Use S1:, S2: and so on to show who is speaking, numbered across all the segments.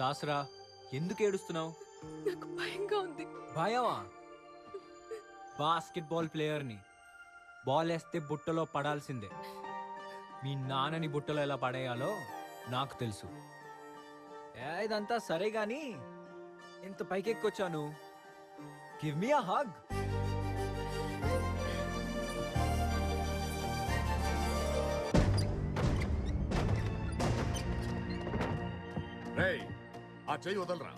S1: సాస్రా, ఎందుకు ఏడుస్తున్నావు?
S2: నాకు భయంగా ఉంది.
S1: భయమా? బాస్కెట్బాల్ ప్లేయర్ని బాల్ వేస్తే బుట్టలో పడాల్సిందే. మీ నాన్నని బుట్టలో ఎలా పడేయాలో నాకు తెలుసు. ఇదంతా సరే గాని ఇంత పైకెక్కొచ్చాను. Give me a hug.
S3: రేయ్, ఆ చెయ్యి వదలరా.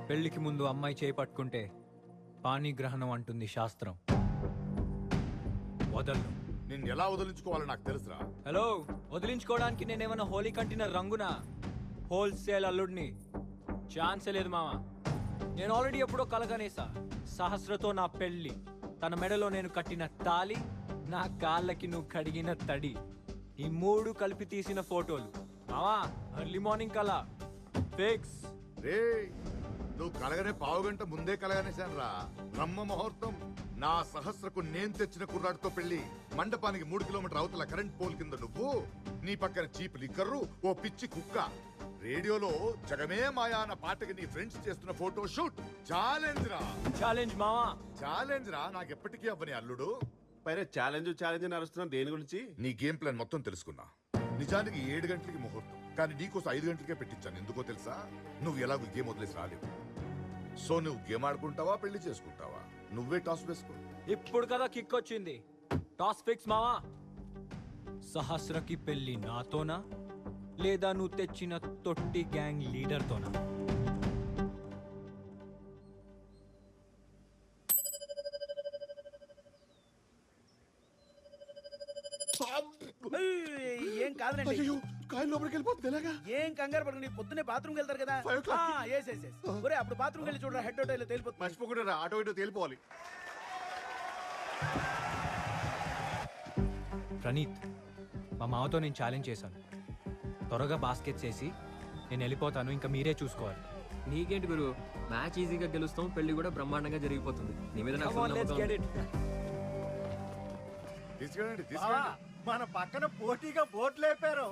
S1: పెళ్లికి ముందు అమ్మాయి చేయి పట్టుకుంటే పాణిగ్రహణం అంటుంది శాస్త్రం. వదలను.
S3: నిన్ను ఎలా వదిలించుకోవాలో నాకు తెలుసురా.
S1: హలో, వదిలించుకోవడానికి నేనేమన్నా హోలీ కంటిన రంగునా? హోల్సేల్ అల్లుడిని. ఛాన్సే లేదు మామ. నేను ఆల్రెడీ ఎప్పుడో కలగనేసా. సహస్రతో నా పెళ్లి, తన మెడలో నేను కట్టిన తాలి, నా కాళ్ళకి నువ్వు కడిగిన తడి, ఈ మూడు కలిపి తీసిన ఫోటోలు. మామా, ఎర్లీ మార్నింగ్ కలా ఫిక్స్.
S3: రేయ్, నువ్వు కలగనే పావుగంట ముందే కలగనేశాను రా. బ్రహ్మ ముహూర్తం. నా సహస్రకు నేను తెచ్చిన కుర్రాడితో పెళ్లి. మండపానికి 3 కిలోమీటర్ అవతల కరెంట్ పోల్ కింద నువ్వు, నీ పక్కన చీప్ లిక్కర్రు, ఓ పిచ్చి కుక్క. రేడియోలో జగమే మాయా అన్న పాటకి నీ ఫ్రెండ్స్ చేస్తున్న ఫోటో షూట్. ఛాలెంజ్ రా.
S1: ఛాలెంజ్ మామా.
S3: ఛాలెంజ్ రా. నాకు ఎప్పటికీ అవ్వని అల్లుడు.
S4: పైన ఛాలెంజ్ నడుస్తున్నాం దేని గురించి?
S3: నీ గేమ్ ప్లాన్ మొత్తం తెలుసుకున్నా. నిజానికి 7 గంటలకి ముహూర్తం, కానీ నీకోసం 5 గంటలకే పెట్టించాను. ఎందుకో తెలుసా? నువ్వు ఎలాగో గేమ్ వదిలేసి రాలేవు. సో నువ్వు గేమ్ ఆడుకుంటావా, పెళ్లి చేసుకుంటావా? నువ్వే టాస్ వేసుకో.
S1: ఇప్పుడు కదా కిక్ వచ్చింది. టాస్ ఫిక్స్ మావా. సహస్రకి పెళ్లి నాతోనా, లేదా నువ్వు తెచ్చిన తొట్టి గ్యాంగ్ లీడర్తోనా?
S5: ఏం కాదులండి.
S4: కాయలు లోపలికి వెళ్ళిపోతుంది ఎలాగా?
S5: ఏం కంగారు పడకండి. పొద్దున్నే బాత్రూమ్కి వెళ్తారు కదా.
S4: 5 o'clock.
S5: ఒరే, అప్పుడు బాత్రూమ్కి వెళ్ళి చూడరా, హెడ్ హోటల్ తేలిపోతుంది.
S4: మర్చిపోకుండా ఆటో ఇటో తేలిపోవాలి.
S1: ప్రణీత్, మా మావతో నేను ఛాలెంజ్ చేశాను. త్వరగా బాస్కెట్స్ వేసి నేను వెళ్ళిపోతాను, ఇంకా మీరే చూసుకోవాలి.
S6: నీకేంటి గురు, మ్యాచ్ ఈజీగా గెలుస్తాం, పెళ్లి కూడా బ్రహ్మాండంగా జరిగిపోతుంది. నీ మీద నాకు
S1: Come on,
S6: full
S1: let's
S6: నమ్మకం
S1: get
S6: ఉంది.
S1: it.
S3: తీసుకెళ్ళండి, తీసుకెళ్ళండి.
S5: మన పక్కన పోటీగా బోట్లు లేపారు.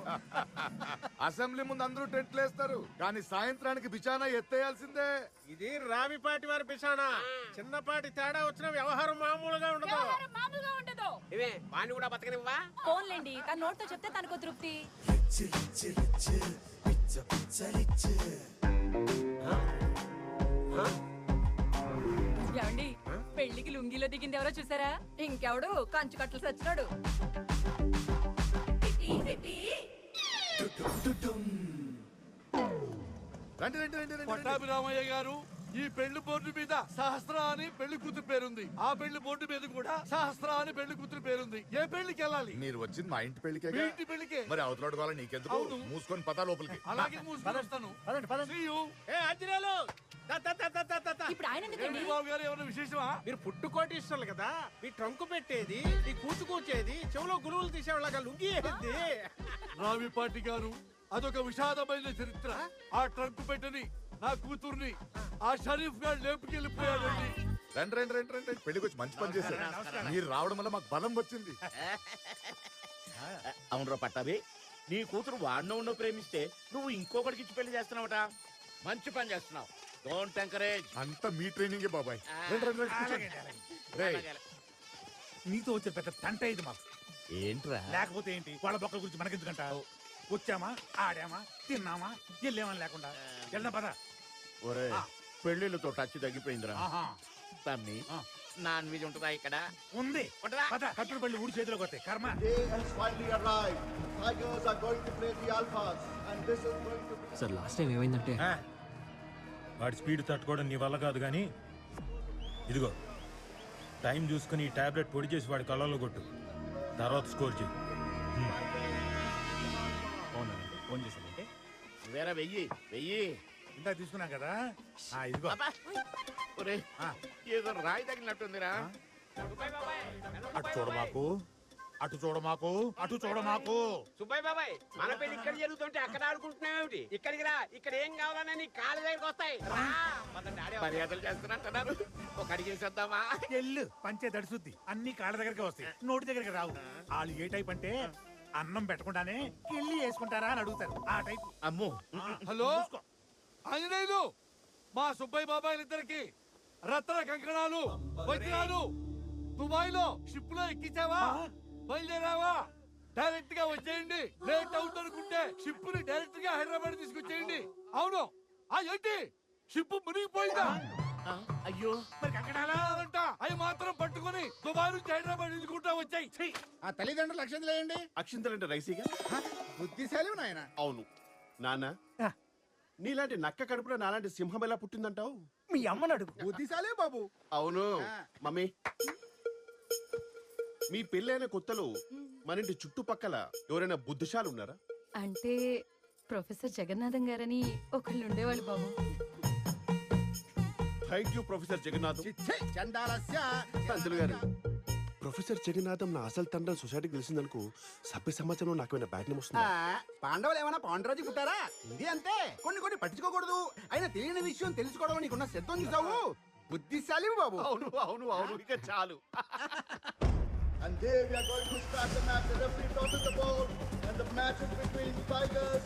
S3: అసెంబ్లీ ముందు అందరూ టెంట్లు వేస్తారు, కానీ సాయంత్రానికి బిచానా ఎత్తేయాల్సిందే.
S7: ఇది రావిపాటి వారి పిసానా. చిన్నపాటి తేడా వచ్చిన వ్యవహారం మామూలుగా ఉండదు.
S8: ఇవే వాణ్ణి కూడా బతకనివ్వా?
S2: ఫోన్లేండి, తన నోట్తో చెప్తే తనకు తృప్తి. ఏమండి, పెళ్లికి లుంగిలో దిగింది ఎవరో చూసారా? ఇంకెవడు, కంచు కట్టలు సచ్చినాడు.
S3: రండి రండి రండి రండి.
S7: పట్టాభిరామయ్య గారు, ఈ పెళ్లి బోర్డు మీద సహస్ర అని పెళ్లి కూతురు పేరుంది. ఆ పెళ్లి బోర్డు మీద కూడా సహస్ర అని పెళ్లి కూతురు పేరుంది. ఏ పెళ్లికి వెళ్ళాలి?
S3: మీరు వచ్చింది మా ఇంటి పెళ్లికే.
S7: మీ ఇంటి పెళ్లికే.
S3: మరి అవతలాడు కావాలి నీకెందుకు?
S7: అవును.
S3: మూసుకొని పదా లోపలికి.
S7: అలాగే మూసుకొని వస్తాను.
S5: పదండి, పదండి.
S7: See you. ఏ అంజనేయులు, దా, దా, దా, దా, దా, దా, దా.
S2: ఇప్పుడు ఆయన ఎందుకండి?
S7: ఏంటి బాబు గారు, ఏమైనా విశేషమా? మీరు పుట్టుకోటిస్తున్నారు కదా, ఈ ట్రంకు పెట్టేది, ఈ కూర్చేది, చెవులో గురువులు తీసేవాళ్ళగా లుంగి ఏది. రావిపాటి గారు, అదొక విషాదమైన చరిత్ర. ఆ ట్రంకు పెట్టని నా కూతుర్ని ఆ షరీఫ్ గారు లేపుకెళ్ళిపోయాడండి.
S3: రండి రండి రండి రండి. పెళ్లికి వచ్చి మంచి పని చేశారు. మీరు రావడం వల్ల మాకు బలం వచ్చింది.
S8: అవునరా పట్టాభి, నీ కూతురు వాడినో ఉన్నో ప్రేమిస్తే నువ్వు ఇంకొకటికి ఇచ్చి పెళ్లి చేస్తున్నావట. మంచి పని చేస్తున్నావు. Don't encourage.
S3: అంతా మీ ట్రైనింగే బాబాయ్. రండి రండి రండి, కూర్చోండి. రేయ్,
S9: నీతో వచ్చే పెద్ద తంట ఇది మాకు.
S8: ఏంట్రా?
S9: లేకపోతే ఏంటి, వాళ్ళ బొక్కల గురించి మనకెందుకంటావు? వచ్చామా, ఆడామా, తిన్నామా, వెళ్ళామని లేకుండా వెళ్దాం పద.
S8: ఒరే, పెళ్లిళ్ళతో టచ్ తగ్గిపోయిందిరా.
S9: ఆహా,
S8: తమ్మి,
S9: ఆ.
S8: నాన్ వెజ్ ఉంటుందా ఇక్కడ?
S9: ఉంది
S8: ఉంటుందా?
S9: పద. కట్టుడు పళ్ళు ఊడి చేతిలోకి వస్తాయి కర్మ.
S6: సార్, లాస్ట్ టైం ఏమైందంటే
S9: వాడి స్పీడ్ తట్టుకోవడం నీ వల్ల కాదు కానీ ఇదిగో టైం చూసుకుని ఈ టాబ్లెట్ పొడి చేసి వాడి కళ్ళలో కొట్టు, తర్వాత స్కోర్ చేయి. ఫోన్ చేశానంటే
S8: వేరే వెయ్యి
S9: ఇందా తీసుకున్నాం కదా. ఇదిగో
S8: అబ్బా. ఒరే, ఏదో రాయి తగిలినట్టుందిరా.
S9: అటు చూడమాకు, అటు చూడమాకు, అటు చూడమాకు.
S8: సుబ్బయ్య బాబాయ్, మన పెళ్లి ఇక్కడ జరుగుతుంటే అక్కడ ఆడుకుంటున్నావేమిటి? ఇక్కడికి రా, ఇక్కడ ఏం కావాలని నీ కాళ్ళ దగ్గరికి వస్తాయి. మర్యాదలు చేస్తున్నట్టున్నారు. ఒక అడిగేసేద్దామా?
S9: ఎల్లు పంచే దడిసుద్ది, అన్ని కాళ్ళ దగ్గరికి వస్తాయి, నోటి దగ్గరికి రావు. వాళ్ళు ఏ టైప్ అంటే అన్నం పెట్టకుండానే కిళ్ళి వేసుకుంటారా అని అడుగుతారు. ఆ టైప్.
S8: అమ్మో.
S7: హలో, ఆంజనేయులు మా సుబ్బయ్య బాబాయిలిద్దరికి రత్న కంకణాలు వజ్రాలు దుబాయ్లో షిప్ లో ఎక్కించావా బయలుదేరావా డైరెక్ట్ గా వచ్చేయండి లేట్ అవుతుందనుకుంటే షిప్ ని డైరెక్ట్ గా హైదరాబాద్ తీసుకొచ్చేయండి అవును ఏంటి షిప్ మునిగిపోయిందా
S5: అయ్యో మరి కంకణాలా
S7: అంట అవి మాత్రం పట్టుకొని దుబాయ్ నుంచి హైదరాబాద్ తీసుకుంటా వచ్చాయి
S5: ఆ తల్లిదండ్రులు అక్షంతలు వేయండి.
S4: అక్షింతలంటే రైసీగా
S5: బుద్ధిశాలి నాయన.
S4: అవును నాన్న నీలాంటి నక్క కడుపులో నాలాంటి సింహం ఎలా పుట్టిందంటావు?
S5: మీ అమ్మని అడుగు. బుద్ధిశాలే బాబు.
S4: అవును మమ్మీ మీ పెళ్ళైన కొత్తలో మన ఇంటి చుట్టుపక్కల ఎవరైనా బుద్ధిశాలు ఉన్నారా?
S2: అంటే ప్రొఫెసర్ జగన్నాథం గారని ఒకళ్ళు ఉండేవాళ్ళు బాబు.
S4: Thank you professor Jagannatham.
S5: చండాలస్య.
S4: పంతులు గారు ప్రొఫెసర్ జగన్నాథం నా అసలు తండ్రి సొసైటీకి తెలిసిందనుకో సభ్య సమాజంలో నాకు ఏమైనా బ్యాడ్ నేమ్ వస్తుందా?
S5: పాండవులు ఏమైనా పాండురాజు పుట్టారా? ఇది అంతే. కొన్ని పట్టించుకోకూడదు. అయినా తెలియని విషయం తెలుసుకోవడం నీకున్న సిద్ధం చూసావు. బుద్ధిశాలి బాబు.
S4: అవును అవును అవును ఇక చాలు.
S5: And there we are going to start the match. The referee tosses the ball, and the match is between Tigers.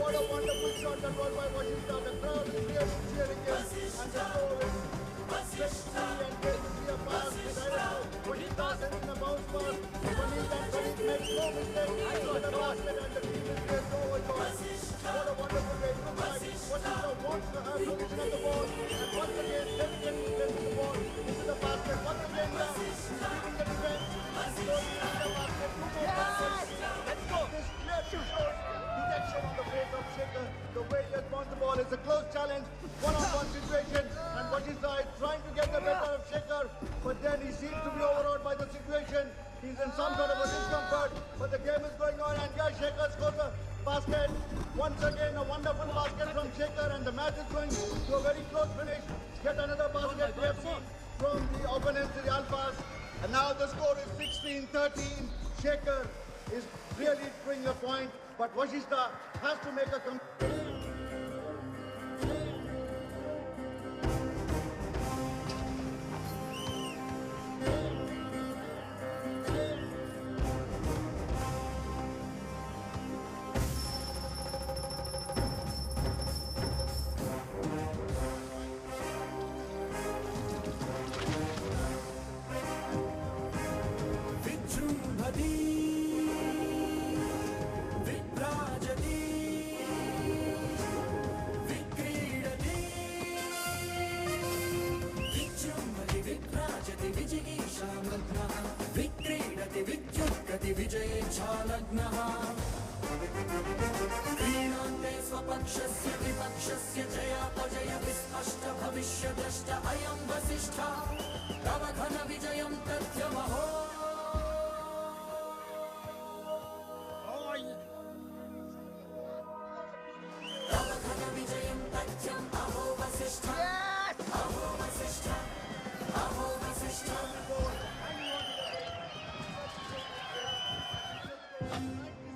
S5: What a wonderful shot that was by Washington. The crowd is really cheering him, and the goal is 60 and going to be a pass. Washington sends in a bounce pass. Washington makes no mistake. On the basket, and the team is there. So it was. What a wonderful way to fight. Washington wants to have possession of the ball, and once again, Devin sends the ball into the basket. Once again, the way he has won the ball is a close challenge, one-on-one situation, and Washington is trying to get the better of Shekhar, but then he seems to be overawed by the situation. He's in some sort of a discomfort, but the game is going on, and yeah, Shekhar scores a basket. Once again, a wonderful basket from Shekhar, and the match is going to a very close finish. Yet another basket we have seen from the opponents, the Alphas. And now the score is 16-13. Shekhar is really bringing a point, but Washington has to make a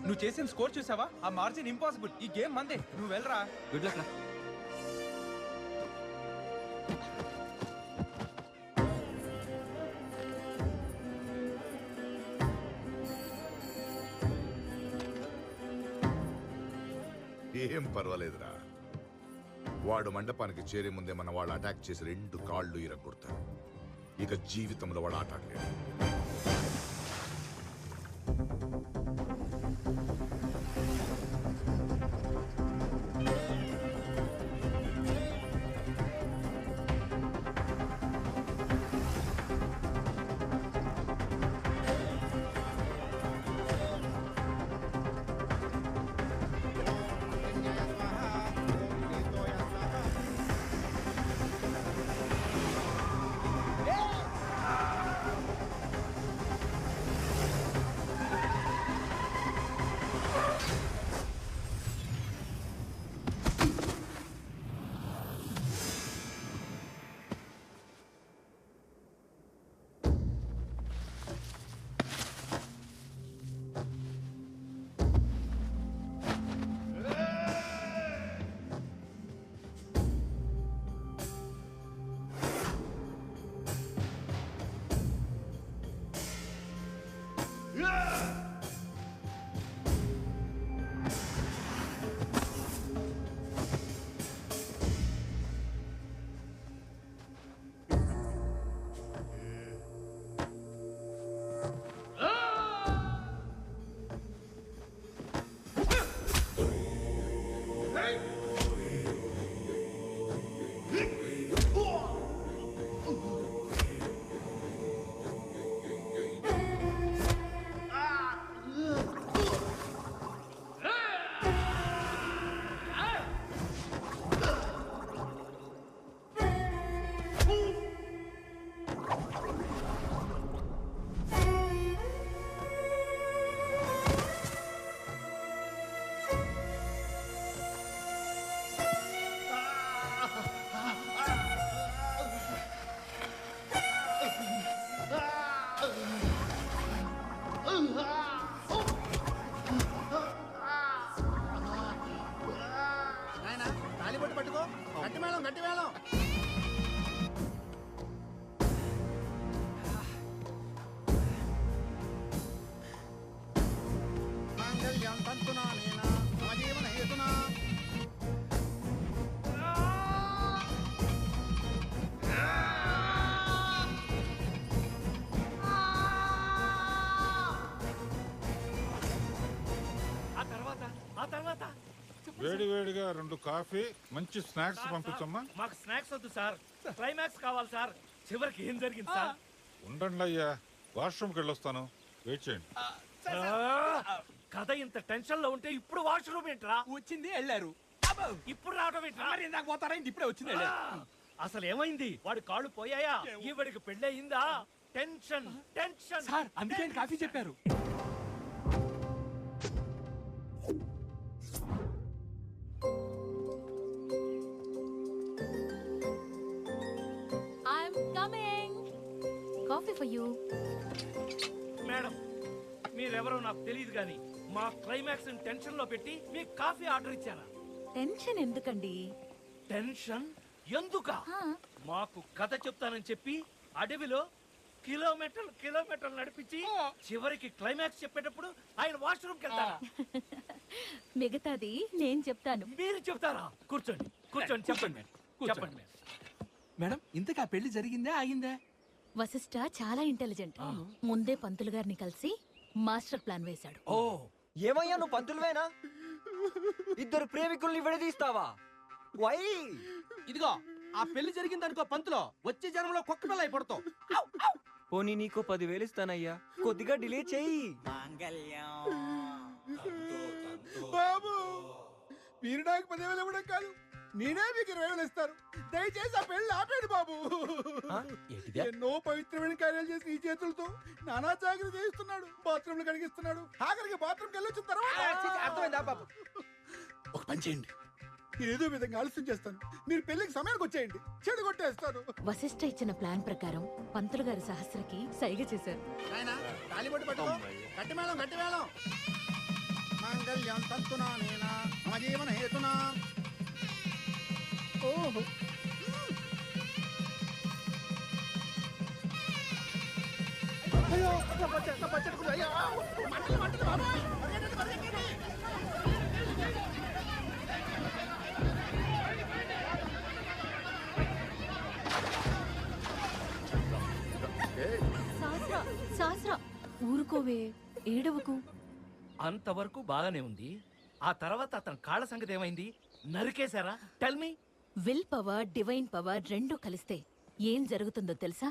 S10: నువ్వు చేసిన score చూసావా? ఆ margin impossible. ఈ game మందే. నువ్వు వెళ్ళరా.
S6: Good luck రా.
S3: ఏం పర్వాలేదురా. వాడు మండపానికి చేరే ముందే మన వాళ్ళు అటాక్ చేసి 2 కాళ్ళు ఇరగొడతారు. ఇక జీవితంలో వాడు ఆట ఆడలేడు.
S5: నాయనా తాళిబొట్టు పట్టుకో. గట్టి మేళం గట్టి మేళం. మాంగళ్యం తంతునా నేనా మమ జీవన హేతునా.
S7: ఆ తర్వాత
S11: వేడి వేడిగా 2 కాఫీ మంచి స్నాక్స్ పంపించమ్మా.
S7: మాకు స్నాక్స్ వద్దు సార్, క్లైమాక్స్ కావాలి సార్. చివరికి ఏం జరిగింది సార్?
S11: ఉండండి అయ్యా, వాష్రూమ్కి వెళ్ళొస్తాను, వెయిట్ చేయండి.
S7: కథ ఇంత టెన్షన్ లో ఉంటే ఇప్పుడు వాష్రూమ్ ఏంట్రా?
S10: వచ్చింది వెళ్ళారు.
S7: ఇప్పుడు రావడం ఏంట్రా?
S10: మరి ఇందాక పోతారా? ఇప్పుడే వచ్చింది వెళ్ళారు.
S7: అసలు ఏమైంది? వాడి కాళ్ళు పోయాయా? ఈవిడికి పెళ్ళయిందా? టెన్షన్ టెన్షన్
S10: సార్ అందుకే ఆయన కాఫీ చెప్పారు.
S2: I'm coming. Coffee for you.
S7: Madam, మీరెవరో నాకు తెలియదు కానీ మా క్లైమాక్స్ టెన్షన్ లో పెట్టి మీకు కాఫీ ఆర్డర్ ఇచ్చారా?
S2: టెన్షన్ ఎందుకండి?
S7: టెన్షన్ ఎందుక? మాకు కథ చెప్తానని చెప్పి అడవిలో కిలోమీటర్లు నడిపించి చివరికి క్లైమాక్స్ చెప్పేటప్పుడు ఆయన వాష్రూమ్కి వెళ్తారా?
S2: మిగతాది నేను చెప్తాను.
S7: మీరు చెప్తారా? కూర్చోండి కూర్చోండి, చెప్పండి చెప్పండి.
S10: మేడం ఇంతకా పెళ్లి జరిగిందా ఆగిందా?
S2: వశిష్ఠ చాలా ఇంటెలిజెంట్. ముందే పంతులు గారిని కలిసి మాస్టర్ ప్లాన్ వేశాడు.
S1: ఓ ఏమయ్యా నువ్వు పంతులువేనా? ఇద్దరు ప్రేమికుల్ని విడదీస్తావా? వై?
S10: ఇదిగో ఆ పెళ్లి జరిగిందనుకో పంతులో, వచ్చే జనంలో కుక్క పిల్ల అయిపడతావు.
S1: పోనీ నీకు 10,000 ఇస్తానయ్యా, కొద్దిగా డిలే చెయ్యి.
S5: బాబు మీరు నాకు 10,000 ఇవ్వడం కాదు, నేనే మీకు 20,000 ఇస్తాను. దయచేసి ఆ పెళ్లి ఆపేడు బాబు. ఎన్నో పవిత్రమైన కార్యాలు చేసి ఈ చేతులతో నానా జాగ్రత్త చేస్తున్నాడు. బాత్రూమ్లు కడిగిస్తున్నాడు. ఆఖరికి బాత్రూమ్కి వెళ్ళొచ్చిన తర్వాత
S10: అర్థమైందా బాబు?
S5: ఒక పని చేయండి, ఏదో విధంగా ఆలస్యం చేస్తాను. మీరు పెళ్లికి సమయానికి వచ్చేయండి, చెడు కొట్టేస్తాను.
S2: వశిష్ఠ ఇచ్చిన ప్లాన్ ప్రకారం పంతులు గారి సహస్రకి సైగ చేశారు.
S5: తాళిబొట్టు పట్టుకో. గట్టి మేళం గట్టి మేళం. మాంగళ్యం తంతునా నేనా మమ జీవన హేతునా. ఓహో అయ్యో అయ్యో మంటలు మంటలు బాబాయ్. పరిగెట్టండి, పరిగెట్టండి.
S2: శాస్త్ర ఊరుకోవే, ఏడవకు.
S7: అంతవరకు బాగానే ఉంది. ఆ తర్వాత అతని కాళ్ళ సంగతి ఏమైంది? నరికేశారా? Tell me.
S2: Will power, divine power రెండు కలిస్తే ఏం జరుగుతుందో తెలుసా?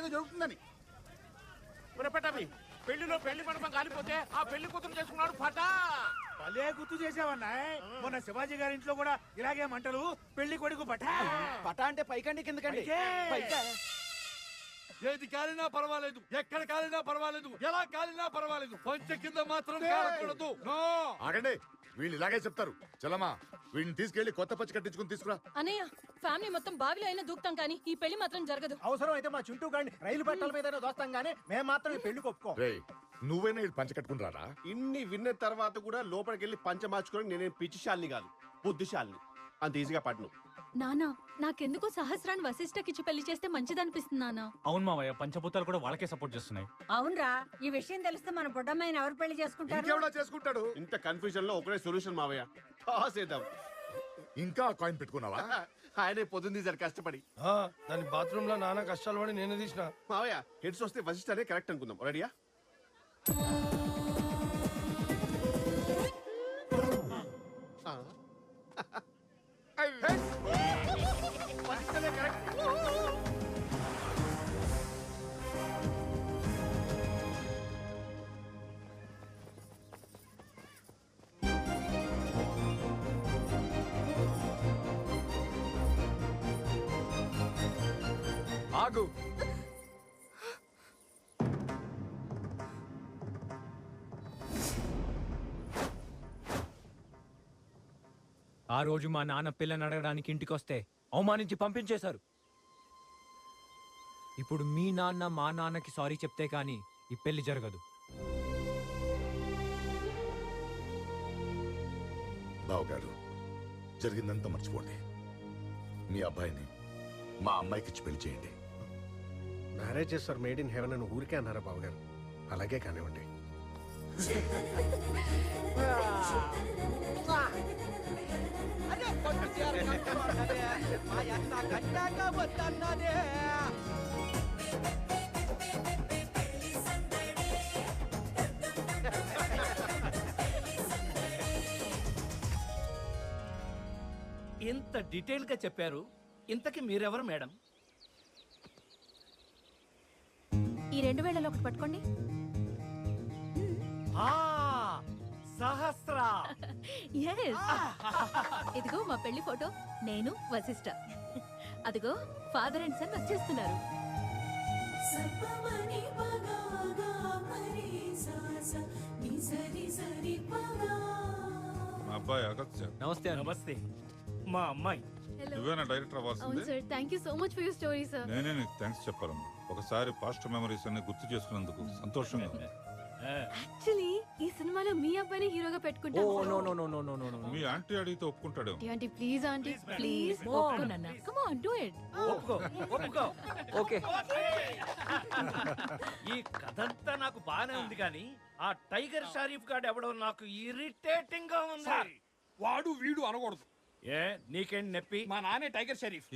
S7: ఏదో జరుగుతుందని.
S8: పటాపి పెళ్లిలో పెళ్లి మండపం కాలిపోతే ఆ పెళ్లి కూతురు చేసుకున్నాడు పటా.
S7: భలే గుర్తు చేసావన్నా. మొన్న శివాజీ గారి ఇంట్లో కూడా ఇలాగే మంటలు, పెళ్లి కొడుకు పటా.
S10: పటా అంటే పైకండి కిందకండి. పైకా.
S7: ఏది కాలినా పర్వాలేదు, ఎక్కడ కాలినా పర్వాలేదు, ఎలా కాలినా పర్వాలేదు, పంచ కింద మాత్రం కాలకూడదు.
S3: ఆగండి, వీళ్ళు ఇలాగే చెప్తారు. చలమా, వీడిని తీసుకెళ్లి కొత్త పచ్చి కట్టించుకుని తీసుకురా.
S2: అన్నయ్య ఫ్యామిలీ మొత్తం బావిలో అయినా దూకుతాం కానీ ఈ పెళ్లి మాత్రం జరగదు.
S10: అవసరం అయితే మా చుట్టూ గాని రైలు పట్టాల మీద దోస్తాం గానీ మేము మాత్రం ఈ పెళ్లి ఒప్పుకో.
S3: రేయ్, నువ్వైనా వీడు పంచ కట్టుకుని రారా.
S4: ఇన్ని విన్న తర్వాత కూడా లోపలికి వెళ్ళి పంచ మార్చుకోవడం నేనేం పిచ్చిశాలిని కాదు, బుద్ధిశాలిని. అంత ఈజీగా పడ్ను.
S2: నానా నాకెందుకో సహస్రాన్ని వశిష్ఠకిచ్చి పెళ్లి చేస్తే మంచిదనిపిస్తుంది నానా.
S1: అవును మావయ్య, పంచభూతాలు కూడా వాళ్ళకే సపోర్ట్ చేస్తున్నాయి.
S12: అవునరా, ఈ విషయం తెలిస్తే మన బుడ్డమ్మాయిని ఎవరు పెళ్లి చేసుకుంటారు?
S3: ఇంకెవడా చేసుకుంటాడు?
S4: ఇంత కన్ఫ్యూజన్ లో ఒకటే సొల్యూషన్ మావయ్య, టాస్ వేద్దాం.
S3: ఇంకా కాయిన్ పెట్టుకున్నావా?
S4: ఆయనే పొద్దుంది సార్ కష్టపడి.
S7: దాని బాత్రూమ్ లో నాన్న కష్టాలు పడి నేను తీసిన.
S4: మావయ్య హెడ్స్ వస్తే వశిష్ఠనే కరెక్ట్ అనుకుందాం. రెడీయా?
S1: ఆగు. ఆ రోజు మా నాన్న పిల్లని అడగడానికి ఇంటికి వస్తే అవమానించి పంపించేశారు. ఇప్పుడు మీ నాన్న మా నాన్నకి సారీ చెప్తే కానీ ఈ పెళ్లి జరగదు.
S3: బావగారు, జరిగిందంతా మర్చిపోండి. మీ అబ్బాయిని మా అమ్మాయికి ఇచ్చి పెళ్లి చేయండి.
S4: మ్యారేజ్ చేస్తారు మేడ్ ఇన్ హెవెన్ అని ఊరికే అన్నారా బావగారు? అలాగే కానివ్వండి.
S10: ఇంత డీటెయిల్ గా చెప్పారు. ఇంతకి మీరెవరు మేడం?
S2: ఈ 2000 ఒకటి పట్టుకోండి.
S10: సహస్ర.
S2: Yes. ఇదిగో మా పెళ్లి ఫోటో, నేను వశిష్ఠ. అదిగో ఫాదర్ అండ్ సన్ వచ్చేస్తున్నారు.
S11: మా అబ్బాయి అగత్య.
S1: నమస్తే.
S10: నమస్తే. మా అమ్మాయి.
S11: నువ్వేనా డైరెక్టర్ అవ్వాల్సిందే?
S2: Thank you so much for your story sir.
S11: నేనే నీకు థ్యాంక్స్ చెప్పాలమ్మా. ఒకసారి పాస్ట్ మెమరీస్ అన్ని గుర్తు చేసుకున్నందుకు సంతోషంగా ఉంది.
S2: యాక్చువల్లీ ఈ సినిమాలో మీ అబ్బాయిని హీరోగా
S1: ఓ
S2: పెట్టుకుంటాం.
S1: No no no no no no no.
S11: మీ ఆంటీ అడిగితే ఒప్పుకుంటాడేమో.
S2: ఆంటీ ప్లీజ్ ఆంటీ ప్లీజ్ ఒప్పుకోనన్నా. Come on do it.
S10: ఒప్పుకో ఒప్పుకో.
S1: ఓకే.
S10: ఈ కథంతా నాకు బానే ఉంది కానీ ఆ టైగర్ షరీఫ్ గాడు ఎవడో నాకు ఇరిటేటింగ్ గా ఉంది.
S7: వాడు వీడు అనకూడదు.
S10: ఏ నీకేం నొప్పి?
S7: మా నాన్నే టైగర్ షరీఫ్.